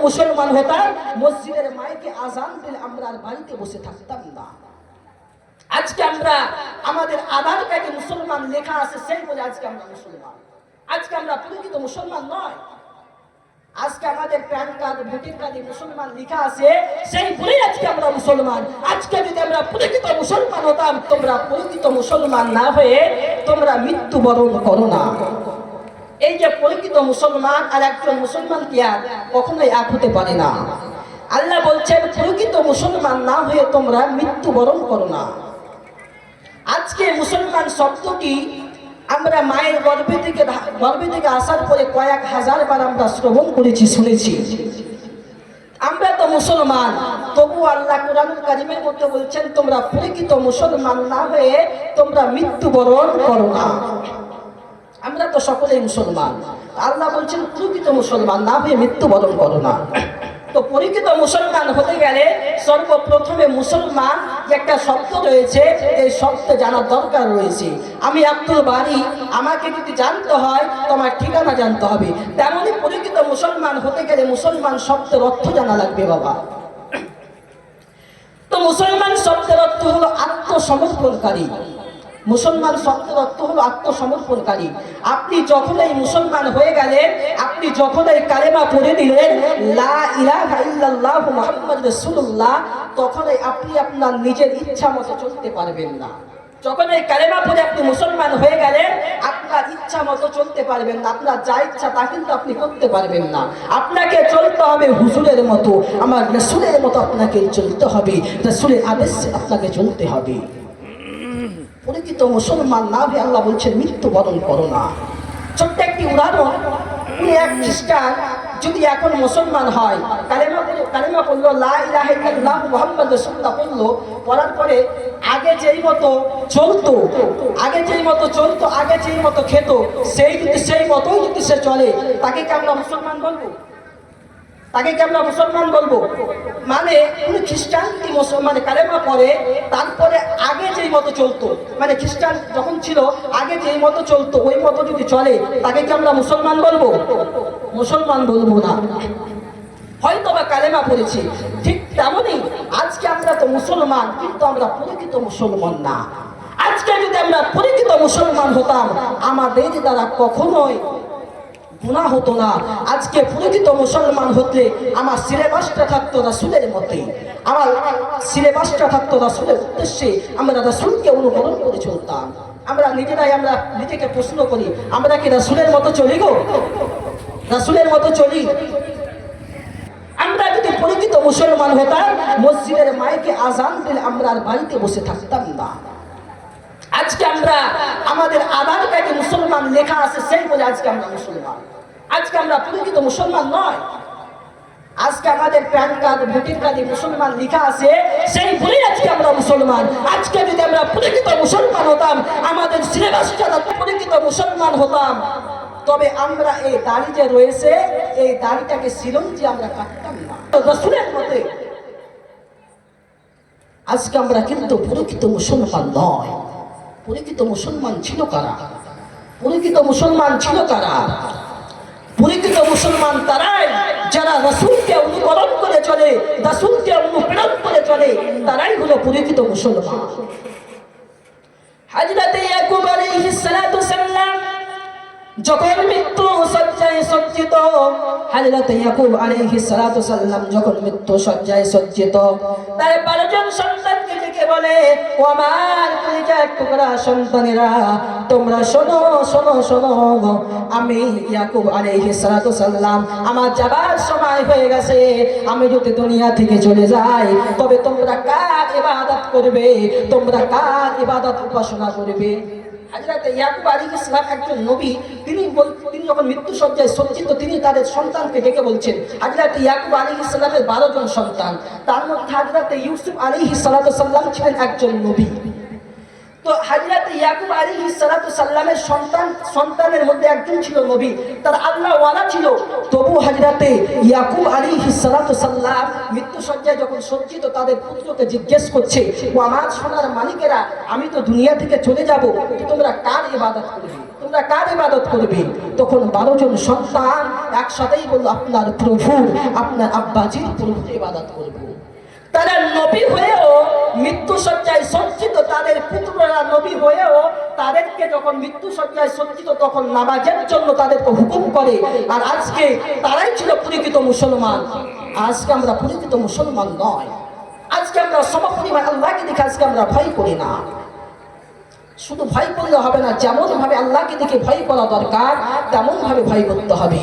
মুসলমান হতাম, মসজিদের মাইকে আজান দিলে আমরা আর বাড়িতে বসে থাকতাম না। আজকে আমরা আমাদের আধার কার্ডে মুসলমান লেখা আছে, সেই বলে আজকে আমরা মুসলমান। আজকে আমরা প্রকৃত মুসলমান নয়। আজকে আমাদের প্যান কার্ড, ভোটার কার্ডে মুসলমান লেখা আছে, সেই বলে আজকে আমরা মুসলমান। আজকে যদি আমরা প্রকৃত মুসলমান হতাম, তোমরা প্রকৃত মুসলমান না হয়ে তোমরা মৃত্যুবরণ করো না। এই যে প্রকৃত মুসলমান আর একজন মুসলমান কি আর কখনোই এক হতে পারে না। আল্লাহ বলছেন প্রকৃত মুসলমান না হয়ে তোমরা মৃত্যুবরণ করো না। আজকে মুসলমান শব্দটি আমরা মায়ের গর্ভে থেকে আসার পরে কয়েক হাজার বার আমরা শ্রবণ করেছি, শুনেছি। আমরা তো মুসলমান, তবু আল্লাহ কুরআনুল কারীমের মধ্যে বলছেন তোমরা প্রকৃত মুসলমান না হয়ে তোমরা মৃত্যুবরণ করো না। আমরা তো সকলেই মুসলমান, আল্লাহ বলছেন প্রকৃত মুসলমান না হয়ে মৃত্যুবরণ করো না। তো প্রকৃত মুসলমান হতে গেলে সর্বপ্রথমে মুসলমান যে একটা শব্দ রয়েছে, এই শব্দ জানার দরকার রয়েছে। আমি আব্দুল বারী, আমাকে যদি জানতে হয় তোমার ঠিকানা জানতে হবে। তেমনি প্রকৃত মুসলমান হতে গেলে মুসলমান শব্দের অর্থ জানা লাগবে বাবা। তো মুসলমান শব্দের অর্থ হলো আত্মসমর্পণকারী। মুসলমান শব্দের অর্থ হলো আত্মসমর্পণকারী। আপনি যখন এই মুসলমান হয়ে গেলেন, আপনি যখন এই কালেমা পড়ে দিলেন লা ইলাহা ইল্লাল্লাহ মুহাম্মাদুর রাসূলুল্লাহ, তখনই আপনি আপনার নিজের ইচ্ছা মতো চলতে পারবেন না। যখন এই কালেমা পড়ে আপনি মুসলমান হয়ে গেলেন, আপনার ইচ্ছা মতো চলতে পারবেন না। আপনার যা ইচ্ছা তা কিন্তু আপনি করতে পারবেন না। আপনাকে চলতে হবে হুজুরের মতো, আমার রাসূলের মতো আপনাকে চলতে হবে, রাসূলের আদেশে আপনাকে চলতে হবে। প্রকৃত মুসলমান না হয়ে আল্লাহ বলছেন মৃত্যুবরণ করো না। ছোট্ট একটি উদাহরণ, উনি এক খ্রিস্টান যদি এখন মুসলমান হয়, কালেমা পড়লো লা ইলাহা ইল্লাল্লাহ মুহাম্মাদুর রাসূলুল্লাহ পড়লো, পড়ার পরে আগে যেই মতো চলতো, আগে যেই মতো খেত, সেই মতোই যদি সে চলে, তাকে কি আমরা মুসলমান বলবো? তাকে কি আমরা মুসলমান বলবো? মানে উনি খ্রিস্টান কি মুসলমানে কালেমা পড়ে, তারপরে আগে যেই মতো চলতো, মানে খ্রিস্টান যখন ছিল আগে যেই মতো চলতো ওই মতো যদি চলে, তাকে কি আমরা মুসলমান বলবো? মুসলমান বলবো না। হয়তো বা কালেমা পড়েছি, ঠিক তেমনই আজকে আমরা তো মুসলমান, কিন্তু আমরা প্রকৃত মুসলমান না। আজকে যদি আমরা প্রকৃত মুসলমান হতাম, আমাদের দ্বারা কখনোই গুনাহ হতো না। আজকে প্রকৃত মুসলমান হতে আমার সিলেবাসটা থাকতো রাসূলের মতোই, আমার সিলেবাসটা থাকতো রাসূলের উদ্দেশ্যে, আমরা রাসূলকে অনুসরণ করে চলতাম। আমরা নিজেকে প্রশ্ন করি, আমরা কি রাসূলের মতো চলি গো? রাসূলের মতো চলি? আমরা যদি প্রকৃত মুসলমান হতাম, মসজিদের মাইকে আজান দিলে আমরা আর বাড়িতে বসে থাকতাম না। আজকে আমরা আমাদের আধার কার্ডে মুসলমান লেখা আছে, সেই বলে আজকে আমরা মুসলমান। আজকে আমরা প্রকৃত মুসলমান নয়। আজকে আমাদের প্যান কার্ড, ভোটার কার্ডে মুসলমান লেখা আছে, সেই বলে আজকে আমরা মুসলমান। আজকে যদি আমরা প্রকৃত মুসলমান হতাম, আমাদের সিলেবাসটা প্রকৃত মুসলমান হতাম, তবে আমরা এই দাড়ি যে রয়েছে, এই দাড়িটাকে চিরঞ্জি আমরা কাটতাম না রাসূলের মতে। আজকে আমরা কিন্তু প্রকৃত মুসলমান নয়। প্রকৃত মুসলমান ছিল কারা? প্রকৃত মুসলমান ছিল কারা? প্রকৃত মুসলমান তারাই যারা রাসূলকে অনুকরণ করে চলে, রাসূলকে অনুপ্রেরণ করে চলে, তারাই হলো প্রকৃত মুসলমান। হযরত ইয়াকুব আলাইহিস সালাতু সাল্লাম যখন মৃত্যু শয্যায় সজ্জিত, হযরত ইয়াকুব আলাইহিস সালাতু সাল্লাম যখন মৃত্যু শয্যায় সজ্জিত, তার 12 জন সন্তানকে ডেকে বলে, ও আমার কলিজার টুকরা সন্তানেরা, তোমরা শোনো শোনো শোনো, আমি ইয়াকুব আলাইহিস সালাতু সাল্লাম আমার যাবার সময় হয়ে গেছে। আমি যদি দুনিয়া থেকে চলে যাই, তবে তোমরা কার ইবাদত করবে? তোমরা কার ইবাদত উপাসনা করবে? হযরত ইয়াকুব আলাইহিস সালাম একজন নবী, তিনি যখন মৃত্যু শয্যায় সজ্জিত, তিনি তাদের সন্তানকে ডেকে বলছেন। হযরত ইয়াকুব আলাইহিস সালামের 12 জন সন্তান, তার মধ্যে হযরত ইউসুফ আলাইহিস সালাম ছিলেন একজন নবী। তো হযরত ইয়াকুব আলাইহিস সালামের সন্তানের মধ্যে একজন ছিল নবী, তার আল্লাহ ওয়ালা ছিল। তবু হযরত ইয়াকুব আলাইহিস সালাম মৃত্যু শয্যায় যখন সজ্জিত, তাদের পুত্রকে জিজ্ঞেস করছে, ও আমার সোনার মালিকেরা, আমি তো দুনিয়া থেকে চলে যাব, তোমরা কার ইবাদত করবে? তোমরা কার ইবাদত করবে? তখন 12 জন সন্তান একসাথেই বলল, আপনার প্রভু, আপনার আব্বাজির প্রভুর ইবাদত করব। তারা নবী হয়েও মৃত্যু সজ্জায় সজ্জিত, তাদের পুত্ররা নবী হয়েও তাদেরকে যখন মৃত্যু সজ্জায় সজ্জিত তখন নামাজের জন্য তাদেরকে হুকুম করে। আর আজকে তারাই ছিল পরিচিত মুসলমান। আজকে আমরা পরিচিত মুসলমান নয়। আজকে আমরা সমপরিমাণ আল্লাহকে দেখে আজকে আমরা ভয় করি না। শুধু ভয় করলে হবে না, যেমন ভাবে আল্লাহকে দেখে ভয় করা দরকার তেমন ভাবে ভয় করতে হবে।